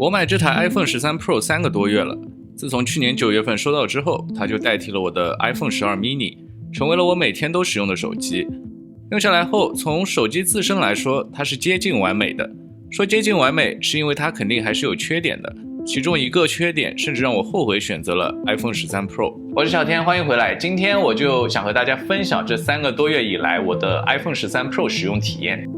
我买这台 iPhone 13 Pro 3个多月了，自从去年9月份收到之后，它就代替了我的 iPhone 12 mini， 成为了我每天都使用的手机。用下来后，从手机自身来说，它是接近完美的。说接近完美，是因为它肯定还是有缺点的，其中一个缺点甚至让我后悔选择了 iPhone 13 Pro。我是小天，欢迎回来。今天我就想和大家分享这3个多月以来我的 iPhone 13 Pro 使用体验。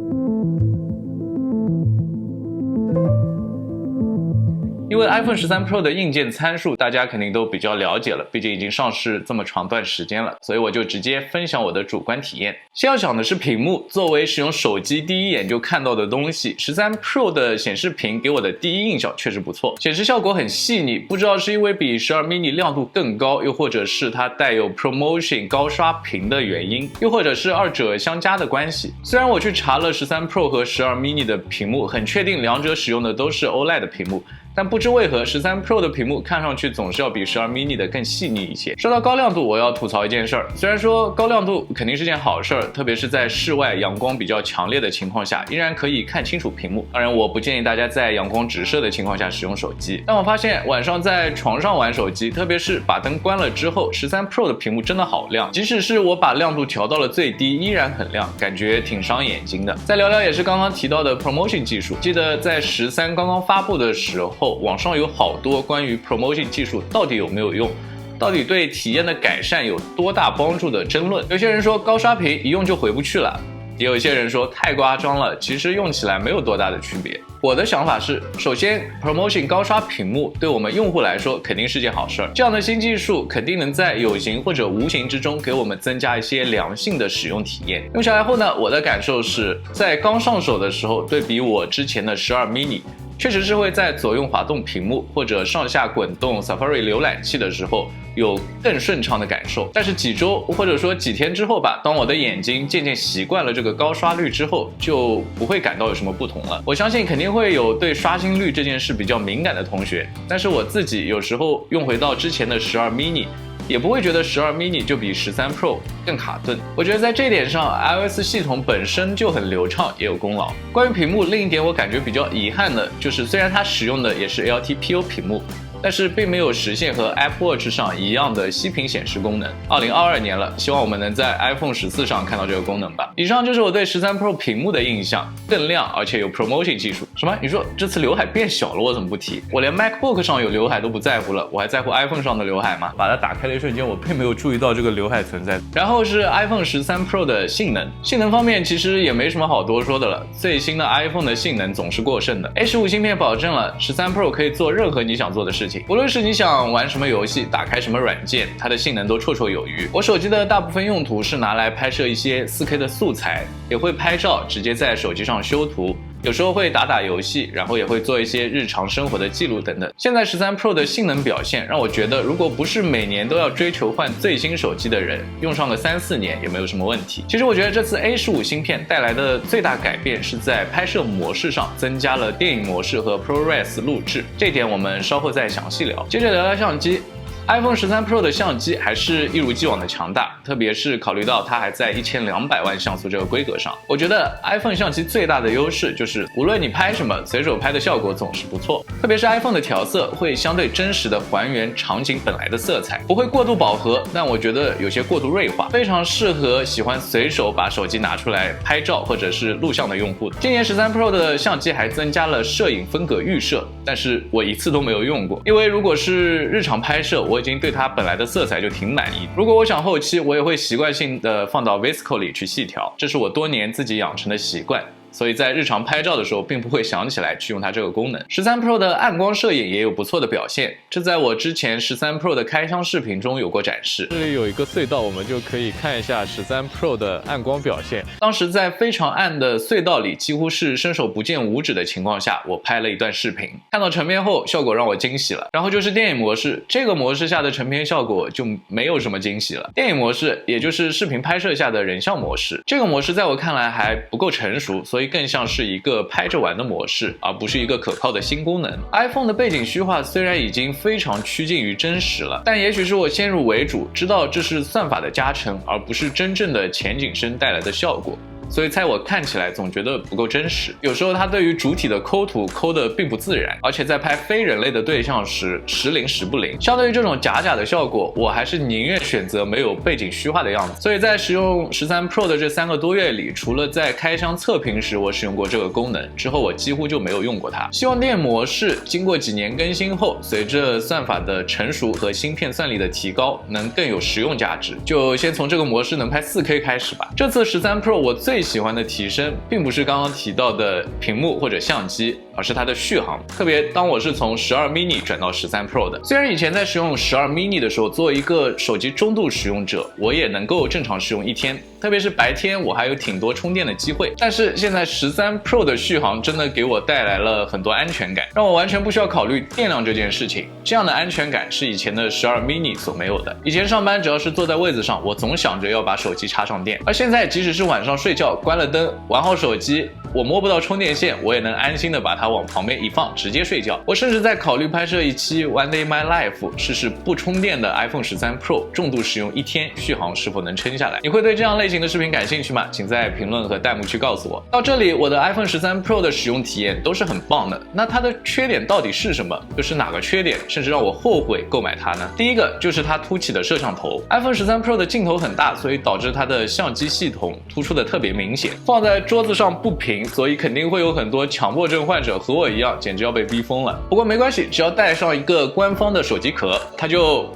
因为 iPhone 13 Pro 的硬件参数大家肯定都比较了解了，毕竟已经上市这么长段时间了，所以我就直接分享我的主观体验。先要讲的是屏幕，作为使用手机第一眼就看到的东西，13 Pro 的显示屏给我的第一印象确实不错，显示效果很细腻，不知道是因为比12 mini 亮度更高，又或者是它带有 ProMotion 高刷屏的原因，又或者是二者相加的关系。虽然我去查了13 Pro 和12 mini 的屏幕，很确定两者使用的都是 OLED 的屏幕，但不知为何13 Pro 的屏幕看上去总是要比12 mini 的更细腻一些。说到高亮度，我要吐槽一件事儿，虽然说高亮度肯定是件好事儿，特别是在室外阳光比较强烈的情况下，依然可以看清楚屏幕。当然我不建议大家在阳光直射的情况下使用手机，但我发现晚上在床上玩手机，特别是把灯关了之后，13 Pro 的屏幕真的好亮，即使是我把亮度调到了最低，依然很亮，感觉挺伤眼睛的。再聊聊也是刚刚提到的 ProMotion 技术，记得在13刚刚发布的时候，网上有好多关于 ProMotion 技术到底有没有用，到底对体验的改善有多大帮助的争论。有些人说高刷屏一用就回不去了，也有些人说太夸张了，其实用起来没有多大的区别。我的想法是，首先 ProMotion 高刷屏幕对我们用户来说肯定是件好事儿，这样的新技术肯定能在有形或者无形之中给我们增加一些良性的使用体验。用下来后呢，我的感受是在刚上手的时候，对比我之前的12 mini，确实是会在左右滑动屏幕或者上下滚动 Safari 浏览器的时候有更顺畅的感受，但是几周或者说几天之后吧，当我的眼睛渐渐习惯了这个高刷率之后，就不会感到有什么不同了。我相信肯定会有对刷新率这件事比较敏感的同学，但是我自己有时候用回到之前的12 mini，也不会觉得12 mini 就比13 Pro 更卡顿。我觉得在这点上 iOS 系统本身就很流畅，也有功劳。关于屏幕，另一点我感觉比较遗憾的就是，虽然它使用的也是 LTPO 屏幕，但是并没有实现和 Apple Watch 上一样的息屏显示功能。2022年了，希望我们能在 iPhone 14上看到这个功能吧。以上就是我对13 Pro 屏幕的印象，更亮而且有 ProMotion 技术。什么？你说这次刘海变小了，我怎么不提？我连 MacBook 上有刘海都不在乎了，我还在乎 iPhone 上的刘海吗？把它打开的一瞬间，我并没有注意到这个刘海存在。然后是 iPhone 13 Pro 的性能方面其实也没什么好多说的了，最新的 iPhone 的性能总是过剩的。A15 芯片保证了13 Pro 可以做任何你想做的事情，无论是你想玩什么游戏，打开什么软件，它的性能都绰绰有余。我手机的大部分用途是拿来拍摄一些 4K 的素材，也会拍照直接在手机上修图，有时候会打游戏，然后也会做一些日常生活的记录等等。现在13 Pro 的性能表现让我觉得，如果不是每年都要追求换最新手机的人，用上个3-4年也没有什么问题。其实我觉得这次 A15 芯片带来的最大改变是在拍摄模式上增加了电影模式和 ProRes 录制，这点我们稍后再详细聊。接着聊聊相机。iPhone 13 Pro 的相机还是一如既往的强大，特别是考虑到它还在1200万像素这个规格上。我觉得 iPhone 相机最大的优势就是无论你拍什么，随手拍的效果总是不错。特别是 iPhone 的调色会相对真实的还原场景本来的色彩，不会过度饱和，但我觉得有些过度锐化，非常适合喜欢随手把手机拿出来拍照或者是录像的用户。今年13 Pro 的相机还增加了摄影风格预设，但是我一次都没有用过，因为如果是日常拍摄，我已经对它本来的色彩就挺满意。如果我想后期，我也会习惯性的放到 VSCO 里去细调，这是我多年自己养成的习惯。所以在日常拍照的时候并不会想起来去用它这个功能。13 Pro 的暗光摄影也有不错的表现，这在我之前13 Pro 的开箱视频中有过展示。这里有一个隧道，我们就可以看一下13 Pro 的暗光表现。当时在非常暗的隧道里，几乎是伸手不见五指的情况下，我拍了一段视频，看到成片后效果让我惊喜了。然后就是电影模式，这个模式下的成片效果就没有什么惊喜了。电影模式也就是视频拍摄下的人像模式，这个模式在我看来还不够成熟，所以更像是一个拍着玩的模式，而不是一个可靠的新功能。iPhone 的背景虚化虽然已经非常趋近于真实了，但也许是我先入为主，知道这是算法的加成，而不是真正的前景深带来的效果。所以在我看起来总觉得不够真实。有时候它对于主体的抠图抠得并不自然，而且在拍非人类的对象时时灵时不灵。相对于这种假的效果，我还是宁愿选择没有背景虚化的样子。所以在使用13 Pro 的这3个多月里，除了在开箱测评时我使用过这个功能之后，我几乎就没有用过它。希望电模式经过几年更新后，随着算法的成熟和芯片算力的提高，能更有实用价值。就先从这个模式能拍 4K 开始吧。这次13 Pro 我最喜欢的提升，并不是刚刚提到的屏幕或者相机，而是它的续航。特别当我是从12 mini 转到13 Pro 的，虽然以前在使用12 mini 的时候，作为一个手机中度使用者，我也能够正常使用1天，特别是白天我还有挺多充电的机会。但是现在13 Pro 的续航真的给我带来了很多安全感，让我完全不需要考虑电量这件事情。这样的安全感是以前的12 mini 所没有的。以前上班只要是坐在位子上，我总想着要把手机插上电，而现在即使是晚上睡觉关了灯，玩好手机，我摸不到充电线，我也能安心的把它往旁边一放，直接睡觉。我甚至在考虑拍摄一期 One Day My Life， 试试不充电的 iPhone 13 Pro 重度使用1天，续航是否能撑下来。你会对这样类型的视频感兴趣吗？请在评论和弹幕区告诉我。到这里，我的 iPhone 13 Pro 的使用体验都是很棒的。那它的缺点到底是什么？就是哪个缺点甚至让我后悔购买它呢？第一个就是它凸起的摄像头。iPhone 13 Pro 的镜头很大，所以导致它的相机系统突出的特别明显，放在桌子上不平，所以肯定会有很多强迫症患者和我一样，简直要被逼疯了。不过没关系，只要带上一个官方的手机壳，它就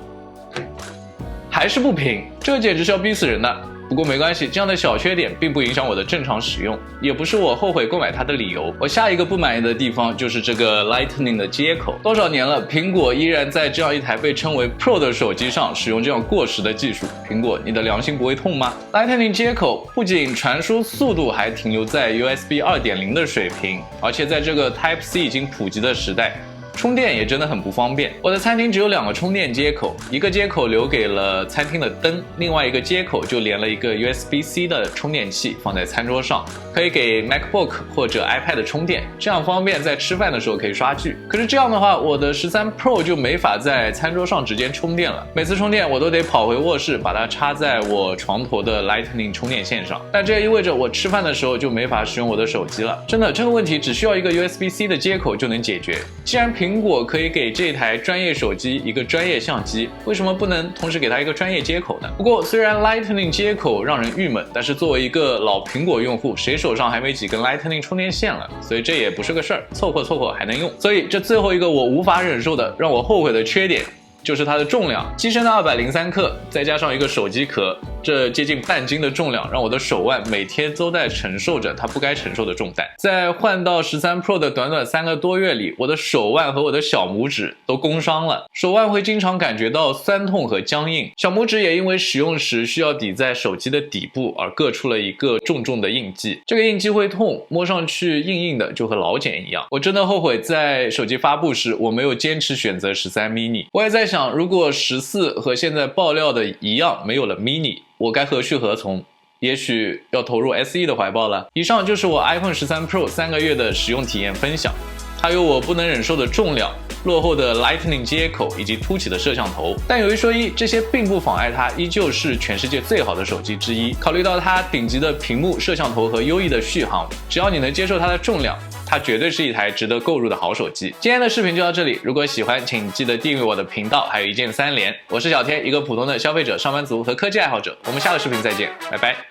还是不平，这简直是要逼死人的。不过没关系，这样的小缺点并不影响我的正常使用，也不是我后悔购买它的理由。我下一个不满意的地方就是这个 Lightning 的接口。多少年了，苹果依然在这样一台被称为 Pro 的手机上使用这样过时的技术。苹果，你的良心不会痛吗？ Lightning 接口不仅传输速度还停留在 USB 2.0 的水平，而且在这个 Type-C 已经普及的时代，充电也真的很不方便。我的餐厅只有2个充电接口，一个接口留给了餐厅的灯，另外一个接口就连了一个 USB-C 的充电器放在餐桌上，可以给 MacBook 或者 iPad 充电，这样方便在吃饭的时候可以刷剧。可是这样的话，我的13 Pro 就没法在餐桌上直接充电了，每次充电我都得跑回卧室把它插在我床头的 Lightning 充电线上，但这也意味着我吃饭的时候就没法使用我的手机了。真的，这个问题只需要一个 USB-C 的接口就能解决。既然苹果可以给这台专业手机一个专业相机，为什么不能同时给它一个专业接口呢？不过虽然 Lightning 接口让人郁闷，但是作为一个老苹果用户，谁手上还没几根 Lightning 充电线了？所以这也不是个事儿，凑合还能用。所以这最后一个我无法忍受的、让我后悔的缺点，就是它的重量，机身的203克，再加上一个手机壳，这接近半斤的重量，让我的手腕每天都在承受着它不该承受的重担。在换到13 Pro 的短短3个多月里，我的手腕和我的小拇指都工伤了，手腕会经常感觉到酸痛和僵硬，小拇指也因为使用时需要抵在手机的底部而硌出了一个重重的印记。这个印记会痛，摸上去硬硬的，就和老茧一样。我真的后悔在手机发布时我没有坚持选择13 mini。我也在想，如果14和现在爆料的一样没有了 mini， 我该何去何从？也许要投入 SE 的怀抱了。以上就是我 iPhone 13 Pro 3个月的使用体验分享，它有我不能忍受的重量、落后的 Lightning 接口以及凸起的摄像头，但有一说一，这些并不妨碍它依旧是全世界最好的手机之一。考虑到它顶级的屏幕、摄像头和优异的续航，只要你能接受它的重量，它绝对是一台值得购入的好手机。今天的视频就到这里，如果喜欢请记得订阅我的频道，还有一键3连。我是小天，一个普通的消费者、上班族和科技爱好者，我们下个视频再见，拜拜。